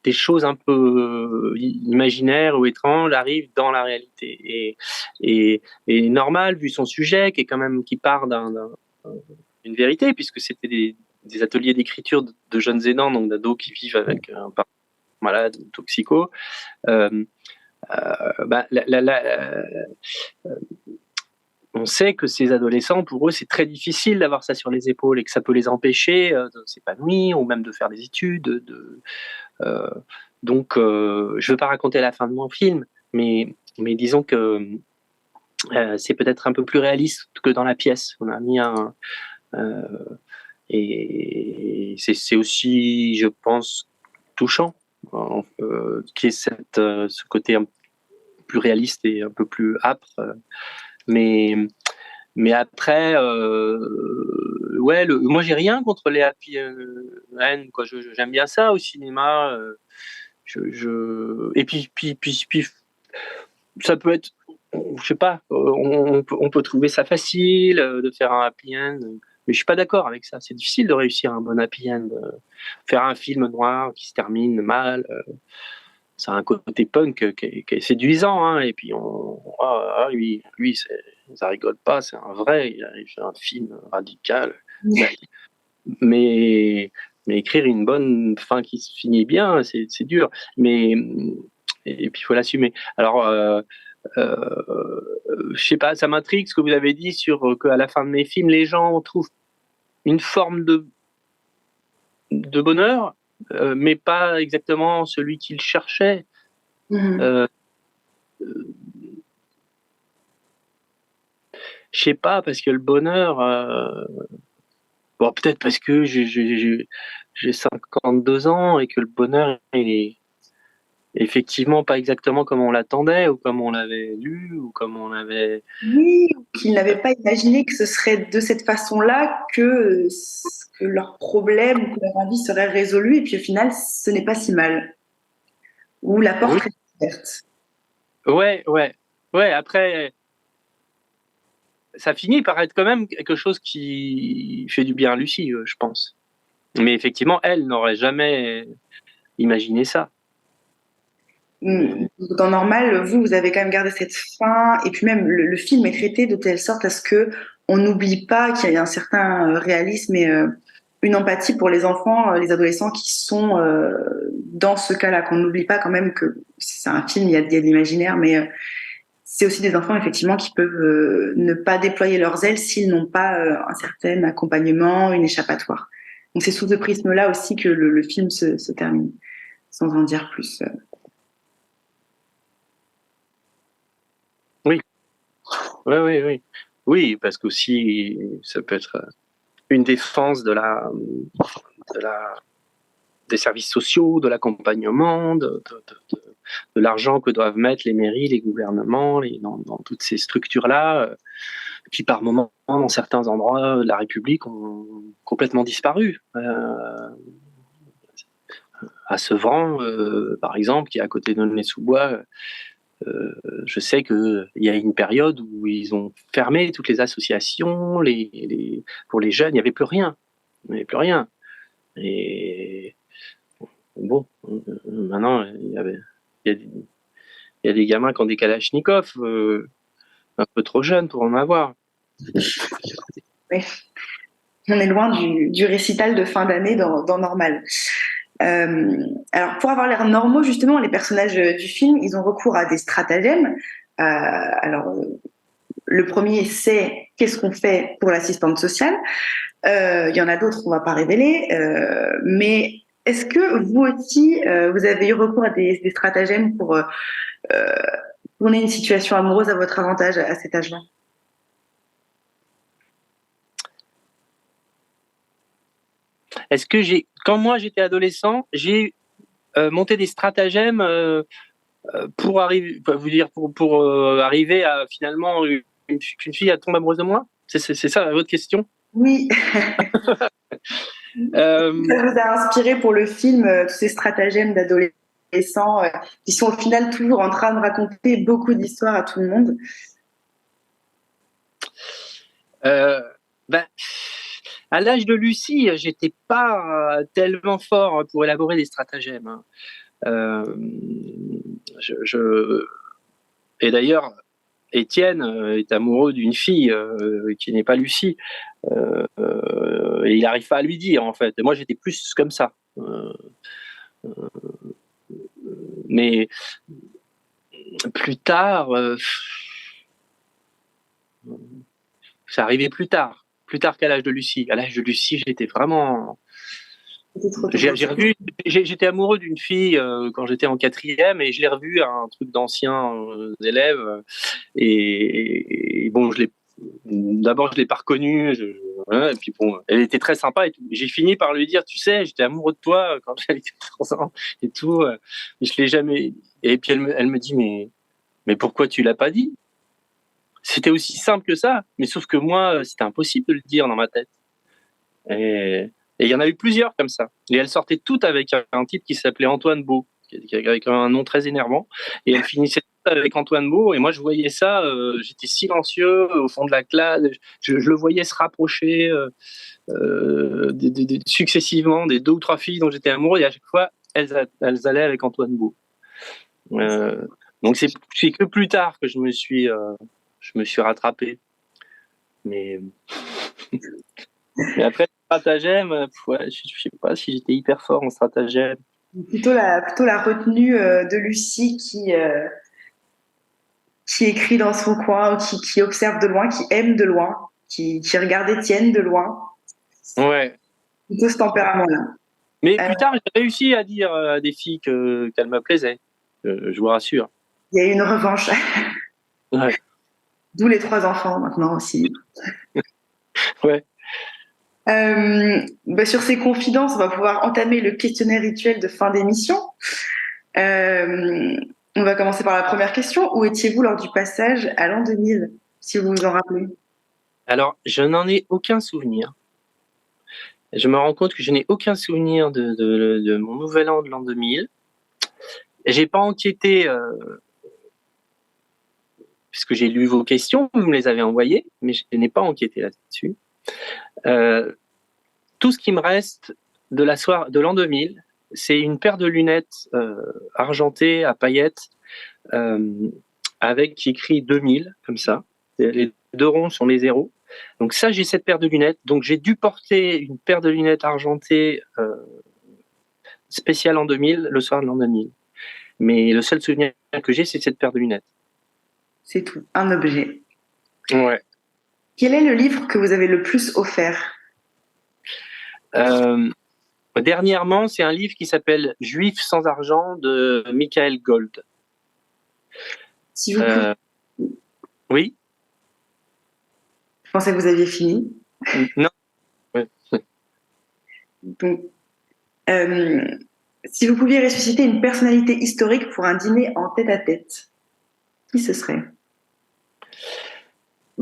Speaker 2: des choses un peu imaginaires ou étranges arrivent dans la réalité. Et Normal, vu son sujet, qui part d'une vérité, puisque c'était des ateliers d'écriture de jeunes aidants, donc d'ados qui vivent avec un parent malade ou toxico. On sait que ces adolescents, pour eux, c'est très difficile d'avoir ça sur les épaules et que ça peut les empêcher de s'épanouir ou même de faire des études. Donc, je ne veux pas raconter la fin de mon film, mais disons que c'est peut-être un peu plus réaliste que dans la pièce. On a mis et c'est aussi, je pense, touchant, qui est ce côté un peu plus réaliste et un peu plus âpre. Mais après, moi j'ai rien contre les happy end, quoi. J'aime bien ça au cinéma. Et puis, ça peut être, je sais pas, on peut trouver ça facile de faire un happy end, mais je suis pas d'accord avec ça. C'est difficile de réussir un bon happy end. Faire un film noir qui se termine mal, ça a un côté punk qui est séduisant, hein. Et puis lui, ça rigole pas, c'est un vrai, il fait un film radical. Mais écrire une bonne fin qui se finit bien, c'est dur. Et puis il faut l'assumer. Alors, je sais pas, ça m'intrigue ce que vous avez dit sur qu'à la fin de mes films, les gens trouvent une forme de bonheur, mais pas exactement celui qu'ils cherchaient. Je sais pas, parce que le bonheur, bon, peut-être parce que j'ai 52 ans et que le bonheur, il est effectivement pas exactement comme on l'attendait ou comme on l'avait lu ou comme on l'avait...
Speaker 1: Oui, qu'ils n'avaient pas imaginé que ce serait de cette façon-là que leur problème ou que leur envie serait résolue, et puis au final, ce n'est pas si mal. Ou la porte reste ouverte.
Speaker 2: Ouais, après, ça finit par être quand même quelque chose qui fait du bien à Lucie, je pense. Mais effectivement, elle n'aurait jamais imaginé ça.
Speaker 1: Dans Normal, vous avez quand même gardé cette fin, et puis même le film est traité de telle sorte à ce que on n'oublie pas qu'il y a un certain réalisme et une empathie pour les enfants, les adolescents qui sont dans ce cas-là, qu'on n'oublie pas quand même que c'est un film, il y a de l'imaginaire, mais c'est aussi des enfants effectivement qui peuvent ne pas déployer leurs ailes s'ils n'ont pas un certain accompagnement, une échappatoire. Donc c'est sous ce prisme-là aussi que le film se termine, sans en dire plus.
Speaker 2: Oui. Oui, parce qu'aussi, ça peut être une défense des services sociaux, de l'accompagnement, de l'argent que doivent mettre les mairies, les gouvernements, dans toutes ces structures-là, qui par moments, dans certains endroits de la République, ont complètement disparu. À Sevran, par exemple, qui est à côté de Aulnay-sous-Bois, je sais qu'il y a une période où ils ont fermé toutes les associations, pour les jeunes, il n'y avait plus rien. Et bon, maintenant, il y a des gamins qui ont des kalachnikovs, un peu trop jeunes pour en avoir.
Speaker 1: Oui. On est loin du récital de fin d'année dans Normal. Alors, pour avoir l'air normaux, justement, les personnages du film, ils ont recours à des stratagèmes. Alors, le premier, c'est qu'est-ce qu'on fait pour l'assistante sociale. Il y en a d'autres qu'on ne va pas révéler. Mais est-ce que vous aussi, vous avez eu recours à des stratagèmes pour tourner une situation amoureuse à votre avantage à cet âge-là?
Speaker 2: Est-ce que quand moi j'étais adolescent, j'ai monté des stratagèmes pour arriver, arriver à finalement qu'une fille tombe amoureuse de moi? C'est ça votre question?
Speaker 1: Oui. Ça vous a inspiré pour le film tous ces stratagèmes d'adolescents qui sont au final toujours en train de raconter beaucoup d'histoires à tout le monde?
Speaker 2: Euh, ben, à l'âge de Lucie, j'étais pas tellement fort pour élaborer des stratagèmes, hein. Euh, Et d'ailleurs, Étienne est amoureux d'une fille qui n'est pas Lucie. Et il n'arrive pas à lui dire, en fait. Et moi, j'étais plus comme ça. Mais plus tard, ça arrivait plus tard qu'à l'âge de Lucie. À l'âge de Lucie, j'étais vraiment. J'étais amoureux d'une fille quand j'étais en quatrième et je l'ai revue à un truc d'anciens élèves. Et bon, d'abord, je l'ai pas reconnue. Et puis bon, elle était très sympa et tout. J'ai fini par lui dire, tu sais, j'étais amoureux de toi quand j'avais 14 ans et tout. Mais je l'ai jamais. Et puis elle me dit, mais pourquoi tu l'as pas dit? C'était aussi simple que ça. Mais sauf que moi, c'était impossible de le dire dans ma tête. Et il y en a eu plusieurs comme ça. Et elles sortaient toutes avec un type qui s'appelait Antoine Beau, avec un nom très énervant. Et elles finissaient toutes avec Antoine Beau. Et moi, je voyais ça, j'étais silencieux au fond de la classe. Je le voyais se rapprocher successivement des 2 ou 3 filles dont j'étais amoureux. Et à chaque fois, elles allaient avec Antoine Beau. Donc, c'est que plus tard que je me suis rattrapé. Mais après, stratagème, ouais, je sais pas si j'étais hyper fort en stratagème.
Speaker 1: Plutôt la retenue de Lucie qui écrit dans son coin, qui observe de loin, qui aime de loin, qui regarde Étienne de loin.
Speaker 2: Ouais.
Speaker 1: Plutôt ce tempérament-là.
Speaker 2: Mais plus tard, j'ai réussi à dire à des filles qu'elles me plaisaient. Je vous rassure.
Speaker 1: Il y a eu une revanche.
Speaker 2: Ouais.
Speaker 1: D'où les 3 enfants maintenant aussi.
Speaker 2: Ouais.
Speaker 1: Sur ces confidences, on va pouvoir entamer le questionnaire rituel de fin d'émission. On va commencer par la première question. Où étiez-vous lors du passage à l'an 2000, si vous vous en rappelez?
Speaker 2: Alors, je n'en ai aucun souvenir. Je me rends compte que je n'ai aucun souvenir de mon nouvel an de l'an 2000. J'ai pas enquêté, puisque j'ai lu vos questions, vous me les avez envoyées, mais je n'ai pas enquêté là-dessus. Tout ce qui me reste de l'an 2000, c'est une paire de lunettes argentées à paillettes avec qui écrit 2000, comme ça. Les 2 ronds sont les 0. Donc ça, j'ai cette paire de lunettes. Donc j'ai dû porter une paire de lunettes argentées spéciale en 2000, le soir de l'an 2000. Mais le seul souvenir que j'ai, c'est cette paire de lunettes.
Speaker 1: C'est tout, un objet.
Speaker 2: Ouais.
Speaker 1: Quel est le livre que vous avez le plus offert?
Speaker 2: Dernièrement, c'est un livre qui s'appelle Juifs sans argent de Michael Gold.
Speaker 1: Si vous pouvez...
Speaker 2: Oui.
Speaker 1: Je pensais que vous aviez fini.
Speaker 2: Non. Ouais.
Speaker 1: Donc, si vous pouviez ressusciter une personnalité historique pour un dîner en tête-à-tête, qui ce serait?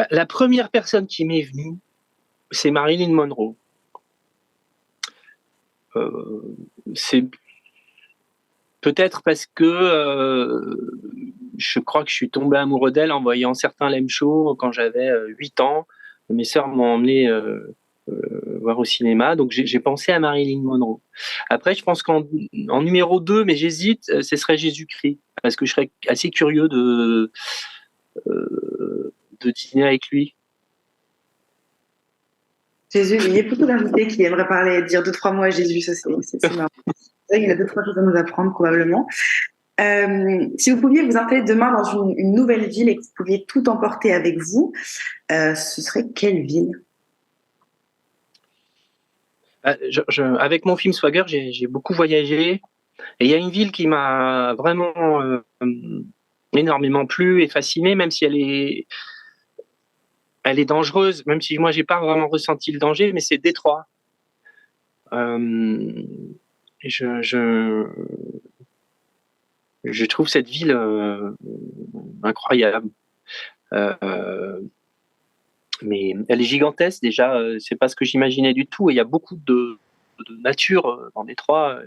Speaker 2: La première personne qui m'est venue, c'est Marilyn Monroe. C'est peut-être parce que je crois que je suis tombé amoureux d'elle en voyant certains Lem Show quand j'avais 8 ans. Mes sœurs m'ont emmené voir au cinéma, donc j'ai pensé à Marilyn Monroe. Après, je pense qu'en numéro 2, mais j'hésite, ce serait Jésus-Christ, parce que je serais assez curieux de dîner avec lui.
Speaker 1: Jésus, il y a beaucoup d'invités qui aimeraient parler, dire 2-3 mots à Jésus, ça c'est marrant. C'est vrai qu'il a 2-3 choses à nous apprendre probablement. Si vous pouviez vous installer demain dans une nouvelle ville et que vous pouviez tout emporter avec vous, ce serait quelle ville?
Speaker 2: Avec mon film Swagger, j'ai beaucoup voyagé. Et il y a une ville qui m'a vraiment énormément plu et fasciné, même si elle est dangereuse, même si moi j'ai pas vraiment ressenti le danger, mais c'est Détroit. Je trouve cette ville incroyable. Mais elle est gigantesque déjà, c'est pas ce que j'imaginais du tout. Et il y a beaucoup de nature dans Détroit.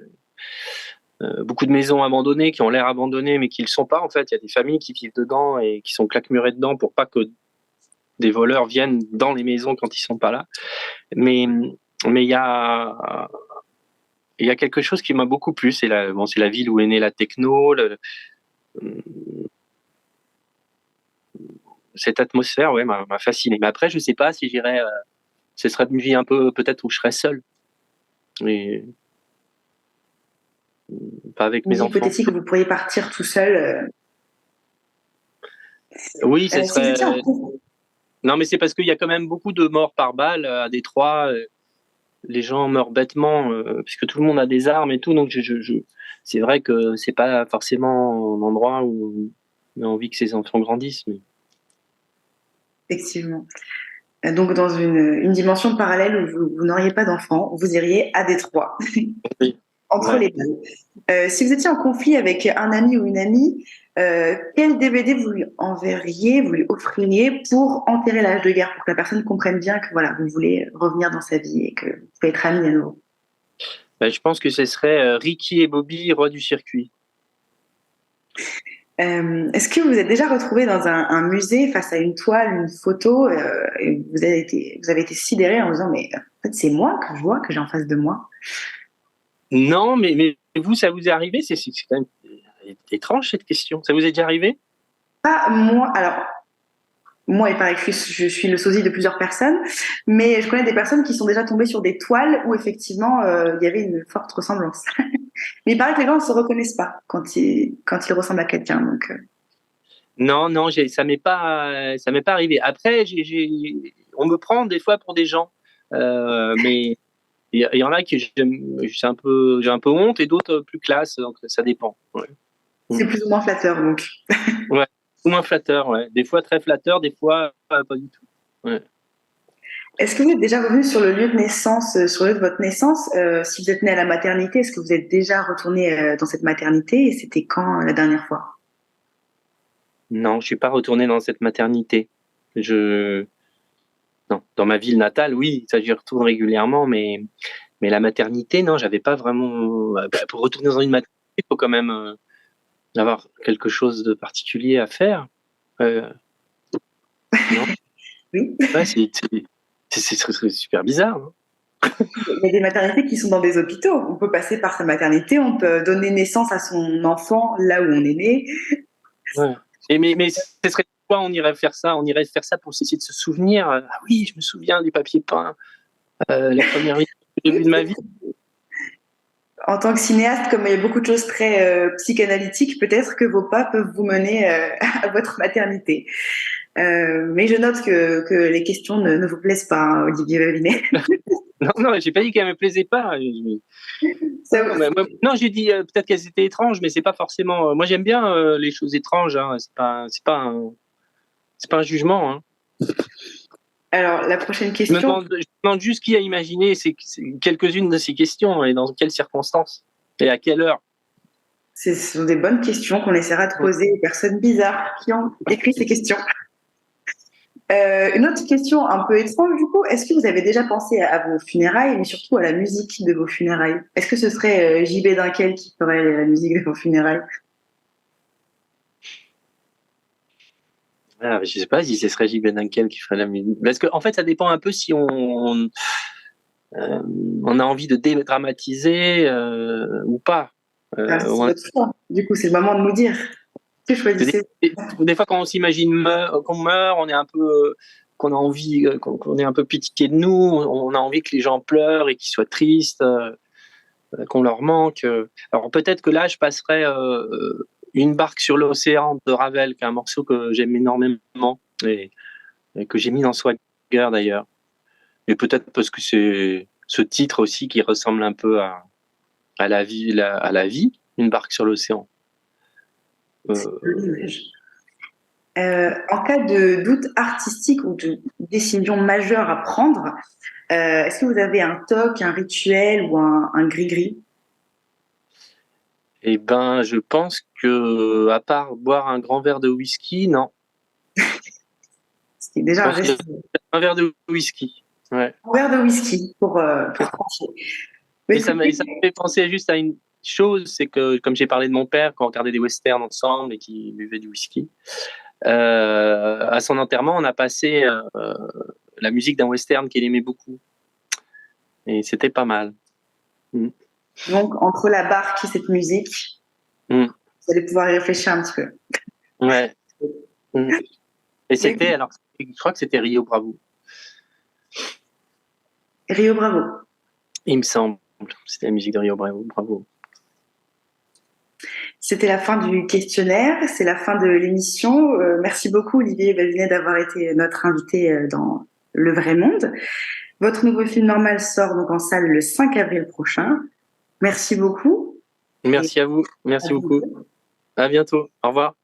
Speaker 2: Beaucoup de maisons abandonnées qui ont l'air abandonnées mais qui ne le sont pas en fait. Il y a des familles qui vivent dedans et qui sont claquemurées dedans pour pas que des voleurs viennent dans les maisons quand ils sont pas là. Mais il y a quelque chose qui m'a beaucoup plu. C'est la ville où est née la techno. Cette atmosphère, ouais, m'a fasciné. Mais après, je sais pas si j'irais. Ce serait une vie un peu, peut-être, où je serais seul. Mais pas avec mes enfants.
Speaker 1: Hypothétique, vous pourriez partir tout seul.
Speaker 2: Oui, ce
Speaker 1: Si vous étiez en
Speaker 2: serait.
Speaker 1: couple,
Speaker 2: Non, mais c'est parce qu'il y a quand même beaucoup de morts par balle à Détroit. Les gens meurent bêtement puisque tout le monde a des armes et tout. Donc, c'est vrai que c'est pas forcément un endroit où on a envie que ses enfants grandissent. Mais...
Speaker 1: effectivement. Donc, dans une dimension parallèle où vous n'auriez pas d'enfants, vous iriez à Détroit,
Speaker 2: Oui.
Speaker 1: entre
Speaker 2: Ouais.
Speaker 1: les deux. Si vous étiez en conflit avec un ami ou une amie, quel DVD vous lui enverriez, vous lui offririez pour enterrer l'âge de guerre, pour que la personne comprenne bien que voilà, vous voulez revenir dans sa vie et que vous pouvez être amis à nouveau?
Speaker 2: Je pense que ce serait Ricky et Bobby, rois du circuit.
Speaker 1: Est-ce que vous êtes déjà retrouvé dans un musée face à une toile, une photo, et vous avez été sidéré en vous disant mais en fait c'est moi que je vois, que j'ai en face de moi?
Speaker 2: Non, mais vous, ça vous est arrivé? C'est quand même étrange cette question. Ça vous est déjà arrivé?
Speaker 1: Pas moi. Alors moi, il paraît que je suis le sosie de plusieurs personnes, mais je connais des personnes qui sont déjà tombées sur des toiles où effectivement il y avait une forte ressemblance. Mais il paraît que les gens ne se reconnaissent pas quand ils ressemblent à quelqu'un. Donc,
Speaker 2: Non, ça m'est pas arrivé. Après, on me prend des fois pour des gens, mais il y en a qui j'ai un peu honte et d'autres plus classe, donc ça dépend. Ouais.
Speaker 1: c'est plus ou moins flatteur. Donc,
Speaker 2: Ouais, ou moins flatteur, ouais. Des fois très flatteur, des fois pas du tout. Ouais.
Speaker 1: est-ce que vous êtes déjà revenu sur le lieu de naissance, sur le lieu de votre naissance? Si vous êtes né à la maternité, est-ce que vous êtes déjà retourné dans cette maternité et c'était quand la dernière fois?
Speaker 2: Non, je suis pas retourné dans cette maternité. Non, dans ma ville natale, oui, ça j'y retourne régulièrement, mais la maternité, non, j'avais pas vraiment. Pour retourner dans une maternité, il faut quand même avoir quelque chose de particulier à faire. Non,
Speaker 1: Oui.
Speaker 2: ouais, c'est super bizarre. Hein.
Speaker 1: Il y a des maternités qui sont dans des hôpitaux. On peut passer par sa maternité, on peut donner naissance à son enfant là où on est né.
Speaker 2: Ouais. Mais ce serait quoi? On irait faire ça pour essayer de se souvenir. Ah oui, je me souviens du papier peint, la première vie que j'ai vue de ma vie.
Speaker 1: En tant que cinéaste, comme il y a beaucoup de choses très psychanalytiques, peut-être que vos pas peuvent vous mener à votre maternité. Mais je note que les questions ne vous plaisent pas, hein, Olivier Vavinet.
Speaker 2: Non, j'ai pas dit qu'elle me plaisait pas. Non, j'ai dit peut-être qu'elles étaient étranges, mais c'est pas forcément. Moi, j'aime bien les choses étranges. Hein. C'est pas un jugement. Hein.
Speaker 1: Alors, la prochaine
Speaker 2: Je me
Speaker 1: question,
Speaker 2: demande juste qui a imaginé quelques-unes de ces questions et dans quelles circonstances et à quelle heure.
Speaker 1: ce sont des bonnes questions qu'on essaiera de poser aux personnes bizarres qui ont écrit ces questions. Une autre question un peu étrange, du coup, est-ce que vous avez déjà pensé à vos funérailles, mais surtout à la musique de vos funérailles? Est-ce que ce serait JB Dunkel qui ferait la musique de vos funérailles?
Speaker 2: Ah, je sais pas si ce serait J.B. Dunkel qui ferait la musique. Parce que, en fait, ça dépend un peu si on a envie de dédramatiser ou pas.
Speaker 1: Ah, c'est votre choix. Du coup, c'est le moment de nous dire. Que choisissez?
Speaker 2: Des fois, quand on s'imagine qu'on meurt, on est un peu, qu'on a envie, qu'on ait un peu pitié de nous, on a envie que les gens pleurent et qu'ils soient tristes, qu'on leur manque. Alors peut-être que là, je passerais Une barque sur l'océan de Ravel, qui est un morceau que j'aime énormément et que j'ai mis dans Swagger d'ailleurs. Et peut-être parce que c'est ce titre aussi qui ressemble un peu à la vie, Une barque sur l'océan.
Speaker 1: En cas de doute artistique ou de décision majeure à prendre, est-ce que vous avez un toc, un rituel ou un gris-gris?
Speaker 2: Eh ben, je pense que, à part boire un grand verre de whisky, non.
Speaker 1: C'est déjà
Speaker 2: Un verre de whisky. Ouais.
Speaker 1: un verre de whisky pour trancher.
Speaker 2: Et ça me fait penser juste à chose, c'est que, comme j'ai parlé de mon père, quand on regardait des westerns ensemble et qui buvait du whisky, à son enterrement, on a passé la musique d'un western qu'il aimait beaucoup. Et c'était pas mal.
Speaker 1: Donc, entre la barque et cette musique, vous allez pouvoir y réfléchir un petit peu.
Speaker 2: Ouais. Et c'était, alors, je crois que c'était Rio Bravo.
Speaker 1: Rio Bravo.
Speaker 2: Il me semble. C'était la musique de Rio Bravo. Bravo.
Speaker 1: C'était la fin du questionnaire, c'est la fin de l'émission. Merci beaucoup Olivier Babinet d'avoir été notre invité dans Le Vrai Monde. Votre nouveau film Normal sort donc en salle le 5 avril prochain. Merci beaucoup.
Speaker 2: Merci à vous. Merci beaucoup. À bientôt. Au revoir.